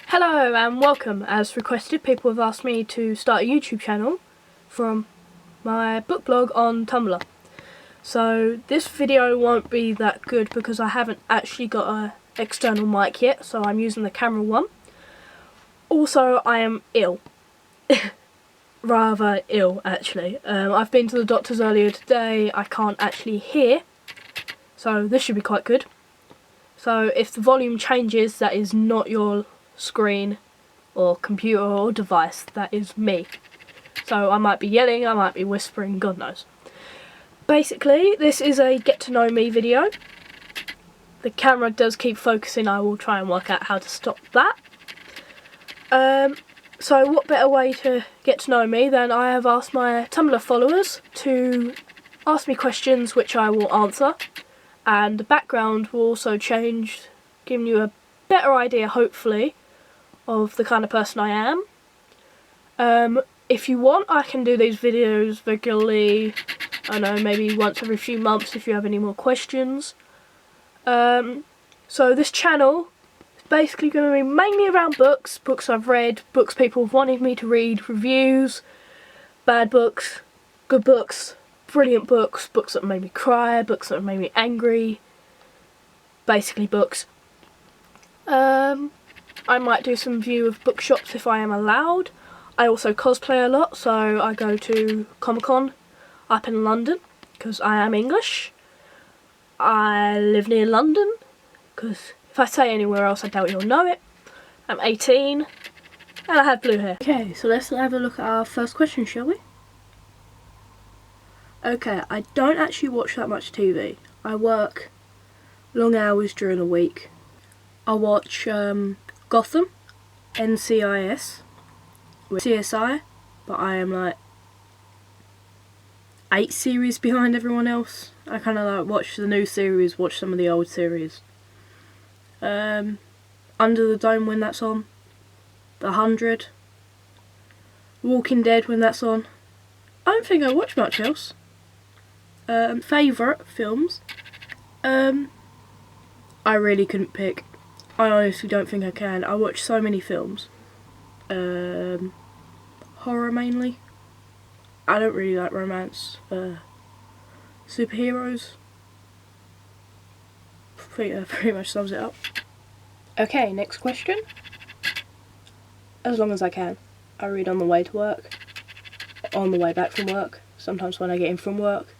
Hello and welcome. As requested, people have asked me to start a YouTube channel from my book blog on Tumblr. So this video won't be that good because I haven't actually got an external mic yet, so I'm using the camera one. Also, I am ill. Rather ill, actually. I've been to the doctors earlier today. I can't actually hear, so this should be quite good. So if the volume changes, that is not your screen or computer or device, that is me. So I might be yelling, I might be whispering, God knows. Basically, this is a get to know me video. The camera does keep focusing. I will try and work out how to stop that. So what better way to get to know me than I have asked my Tumblr followers to ask me questions which I will answer, and the background will also change, giving you a better idea, hopefully, of the kind of person I am. If you want, I can do these videos regularly, I don't know, maybe once every few months if you have any more questions. So this channel is basically going to be mainly around books, books I've read, books people have wanted me to read, reviews, bad books, good books, brilliant books, books that made me cry, books that made me angry, basically books. I might do some view of bookshops if I am allowed. I also cosplay a lot, so I go to Comic-Con up in London because I am English. I live near London because if I say anywhere else I doubt you'll know it. I'm 18 and I have blue hair. Okay, so let's have a look at our first question, shall we? Okay, I don't actually watch that much TV. I work long hours during the week. I watch Gotham, NCIS, with CSI, but I am like 8 series behind everyone else. I kind of like watch the new series, watch some of the old series. Under the Dome when that's on, The 100, Walking Dead when that's on. I don't think I watch much else. Favourite films? I really couldn't pick. I honestly don't think I can. I watch so many films. Horror mainly. I don't really like romance. Superheroes. I think that pretty much sums it up. Okay, next question. As long as I can. I read on the way to work, on the way back from work, sometimes when I get in from work.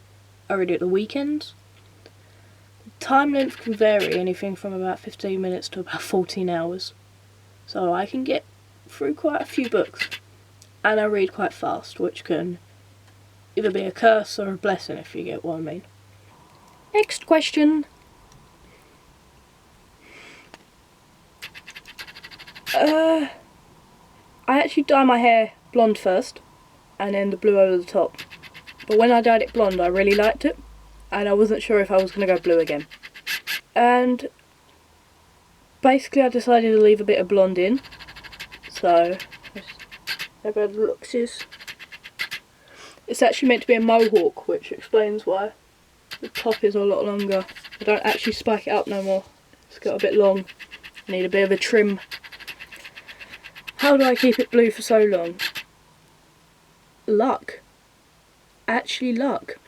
I read at the weekends. Time length can vary, anything from about 15 minutes to about 14 hours. So I can get through quite a few books. And I read quite fast, which can either be a curse or a blessing, if you get what I mean. Next question. I actually dye my hair blonde first, and then the blue over the top. But when I dyed it blonde, I really liked it, and I wasn't sure if I was going to go blue again. And basically I decided to leave a bit of blonde in. So, have a look, it's actually meant to be a mohawk, which explains why the top is a lot longer. I don't actually spike it up no more. It's got a bit long. I need a bit of a trim. How do I keep it blue for so long? Luck. Actually luck.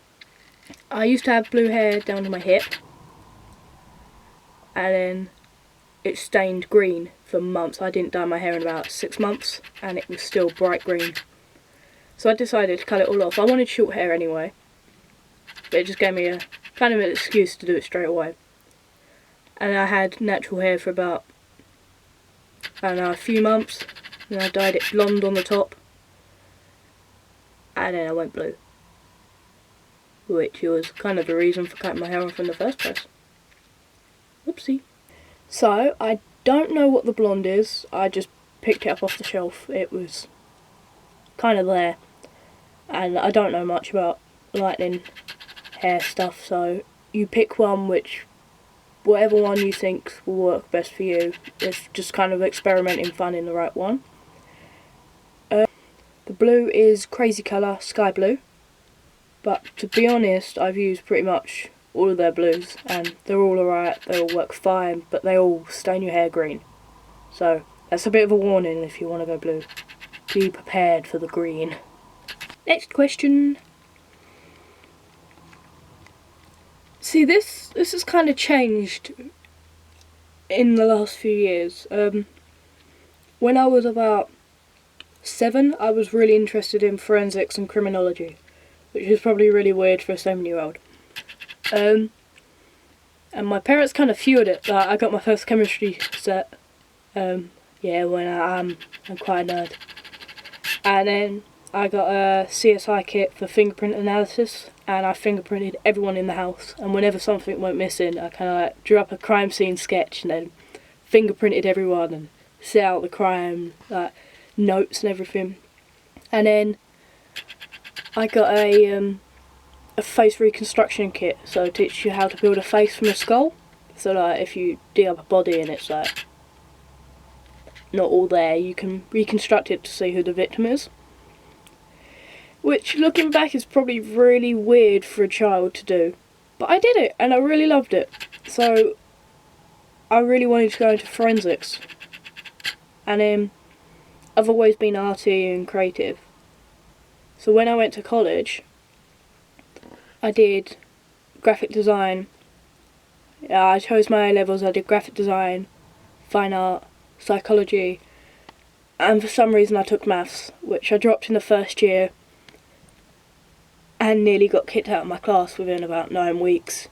I used to have blue hair down to my hip, and then it stained green for months. I didn't dye my hair in about 6 months and it was still bright green. So I decided to cut it all off. I wanted short hair anyway, but it just gave me a kind of an excuse to do it straight away. And I had natural hair for about, I don't know, a few months. Then I dyed it blonde on the top, and then I went blue, which was kind of the reason for cutting my hair off in the first place. Whoopsie. So, I don't know what the blonde is. I just picked it up off the shelf. It was kind of there. And I don't know much about lightning hair stuff, so you pick one whatever one you think will work best for you. It's just kind of experimenting, finding the right one. The blue is crazy colour, sky blue. But to be honest, I've used pretty much all of their blues, and they're all alright, they all work fine, but they all stain your hair green. So That's a bit of a warning if you want to go blue. Be prepared for the green. Next question. See, this has kind of changed in the last few years. When I was about 7, I was really interested in forensics and criminology, which is probably really weird for a 7-year-old. And my parents kind of fueled it. Like, I got my first chemistry set. Yeah, when I'm quite a nerd. And then I got a CSI kit for fingerprint analysis, and I fingerprinted everyone in the house. And whenever something went missing, I kind of like drew up a crime scene sketch and then fingerprinted everyone and set out the crime, like notes and everything. And then I got a face reconstruction kit, so it teaches you how to build a face from a skull. So like if you dig up a body and it's like not all there, you can reconstruct it to see who the victim is. Which, looking back, is probably really weird for a child to do. But I did it, and I really loved it. So, I really wanted to go into forensics. And I've always been arty and creative. So when I went to college, I did graphic design. I chose my A-levels, I did graphic design, fine art, psychology, and for some reason I took maths, which I dropped in the first year. And nearly got kicked out of my class within about 9 weeks.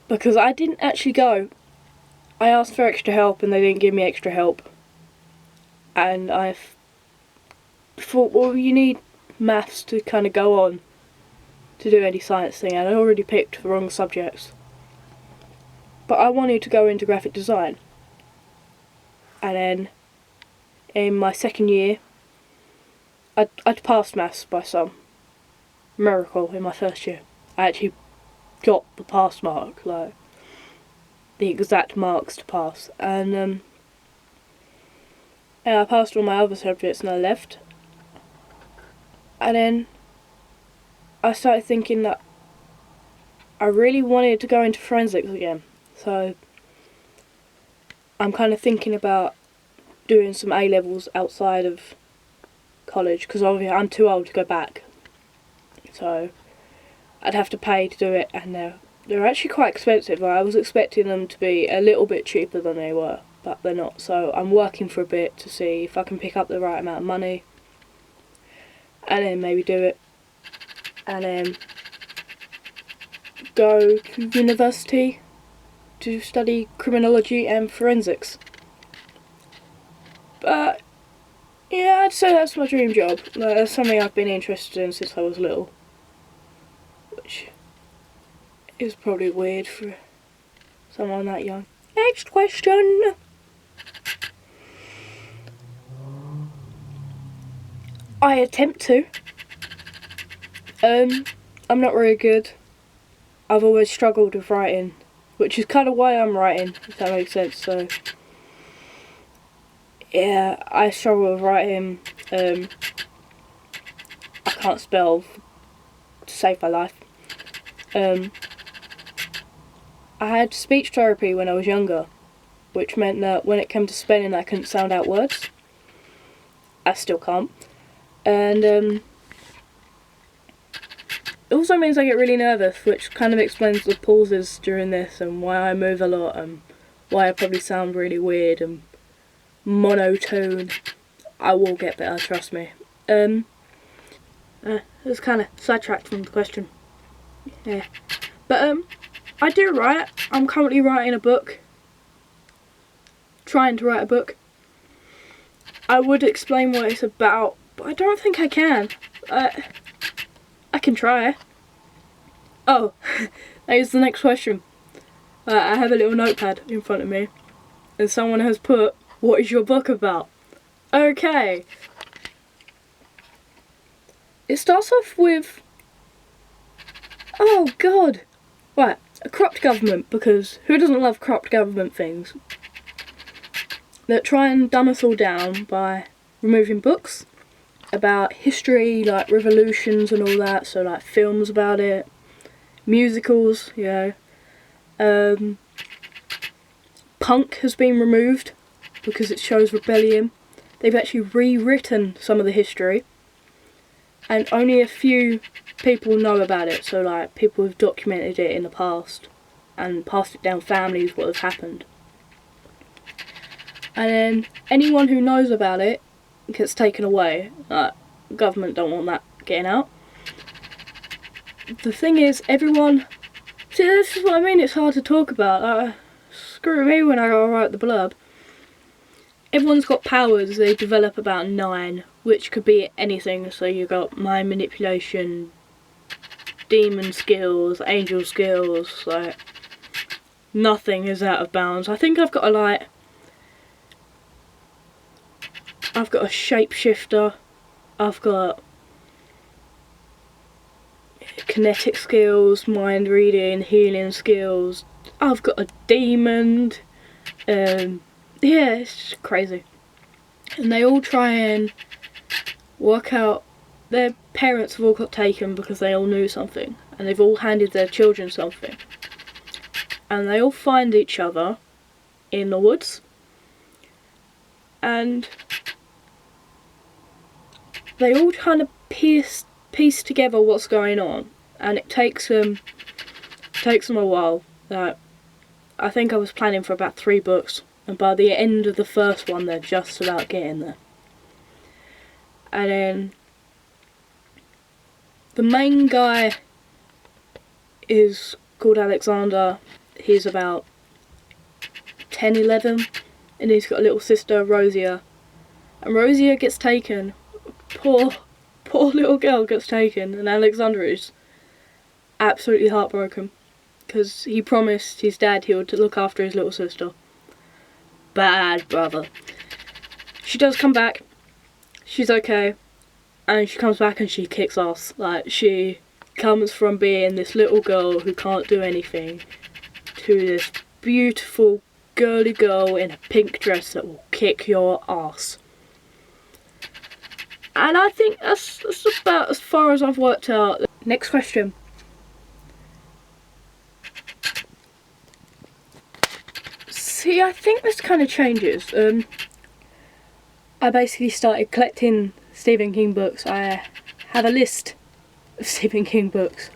Because I didn't actually go. I asked for extra help and they didn't give me extra help. And I thought, well, you need maths to kind of go on to do any science thing, and I already picked the wrong subjects. But I wanted to go into graphic design. And then in my second year, I'd passed maths by some miracle in my first year. I actually got the pass mark, like the exact marks to pass, and I passed all my other subjects and I left. And then I started thinking that I really wanted to go into forensics again, so I'm kind of thinking about doing some A-levels outside of college, because obviously I'm too old to go back. So I'd have to pay to do it, and they're actually quite expensive. I was expecting them to be a little bit cheaper than they were, but they're not. So I'm working for a bit to see if I can pick up the right amount of money, and then maybe do it, and then go to university to study criminology and forensics. But yeah, I'd say that's my dream job. Like, that's something I've been interested in since I was little. Which is probably weird for someone that young. Next question. I attempt to. I'm not very good. I've always struggled with writing, which is kind of why I'm writing, if that makes sense. So yeah, I struggle with writing. I can't spell to save my life. I had speech therapy when I was younger, which meant that when it came to spelling I couldn't sound out words. I still can't. And it also means I get really nervous, which kind of explains the pauses during this and why I move a lot and why I probably sound really weird and monotone. I will get better, trust me. It was kind of sidetracked from the question. Yeah. But I do write. I'm currently writing a book. Trying to write a book. I would explain what it's about, but I don't think I can. I can try. Oh, here's the next question. I have a little notepad in front of me, and someone has put, "What is your book about?" Okay. It starts off with, oh god, right, a corrupt government, because who doesn't love corrupt government things? That try and dumb us all down by removing books about history, like revolutions and all that, so like films about it, musicals, you know. Punk has been removed because it shows rebellion. They've actually rewritten some of the history, and only a few people know about it. So like people have documented it in the past and passed it down families what has happened. And then anyone who knows about it gets taken away. Like, government don't want that getting out. The thing is, everyone... See, this is what I mean, it's hard to talk about. Screw me when I gotta write the blurb. Everyone's got powers, they develop about 9, which could be anything. So you got mind manipulation, demon skills, angel skills, like... Nothing is out of bounds. I think I've got a shapeshifter, I've got kinetic skills, mind reading, healing skills, I've got a demon, yeah, it's just crazy. And they all try and work out, their parents have all got taken because they all knew something, and they've all handed their children something. And they all find each other in the woods, and they all kind of piece together what's going on, and it takes them a while. I think I was planning for about 3 books, and by the end of the first one they're just about getting there. And then the main guy is called Alexander. He's about 10, 11, and he's got a little sister, Rosia. And Rosia gets taken. Poor little girl gets taken, and Alexander is absolutely heartbroken because he promised his dad he would look after his little sister. Bad brother. She does come back. She's okay, and she comes back and she kicks ass. Like, she comes from being this little girl who can't do anything to this beautiful girly girl in a pink dress that will kick your ass. And I think that's about as far as I've worked out. Next question. See, I think this kind of changes. I basically started collecting Stephen King books. I have a list of Stephen King books.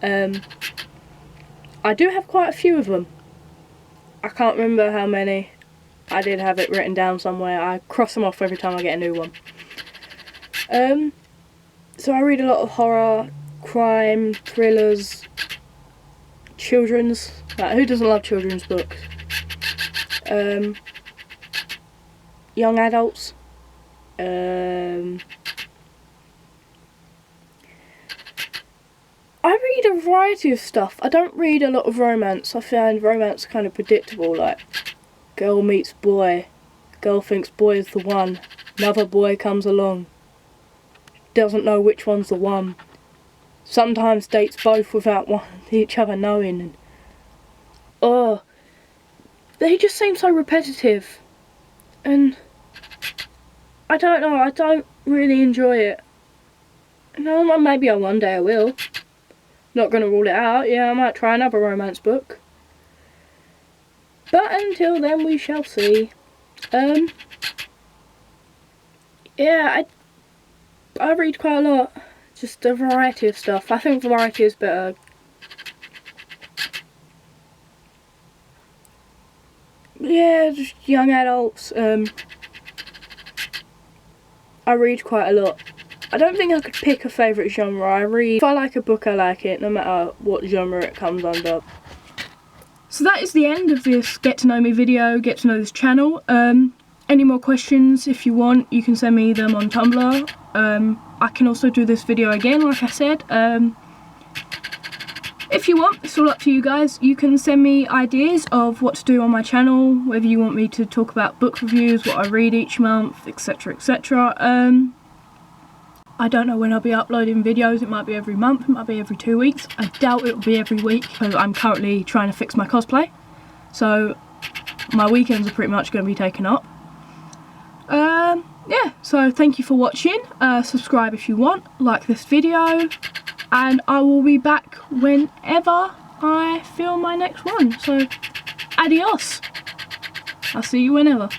I do have quite a few of them. I can't remember how many. I did have it written down somewhere. I cross them off every time I get a new one. So I read a lot of horror, crime, thrillers, children's. Like, who doesn't love children's books? Young adults. I read a variety of stuff. I don't read a lot of romance. I find romance kind of predictable, like girl meets boy, girl thinks boy is the one, another boy comes along, doesn't know which one's the one, sometimes dates both without each other knowing, and they just seem so repetitive, and I don't know, I don't really enjoy it. No, maybe one day I will. Not going to rule it out. Yeah, I might try another romance book. But until then, we shall see. Yeah, I read quite a lot. Just a variety of stuff. I think variety is better. Yeah, just young adults. I read quite a lot. I don't think I could pick a favourite genre. If I like a book, I like it, no matter what genre it comes under. So that is the end of this get to know me video, get to know this channel. Any more questions, if you want, you can send me them on Tumblr. I can also do this video again, like I said. If you want, it's all up to you guys. You can send me ideas of what to do on my channel, whether you want me to talk about book reviews, what I read each month, etc, etc. I don't know when I'll be uploading videos. It might be every month, it might be every 2 weeks. I doubt it will be every week because I'm currently trying to fix my cosplay. So my weekends are pretty much going to be taken up. Yeah, so thank you for watching. Subscribe if you want, like this video, and I will be back whenever I film my next one. So adios. I'll see you whenever.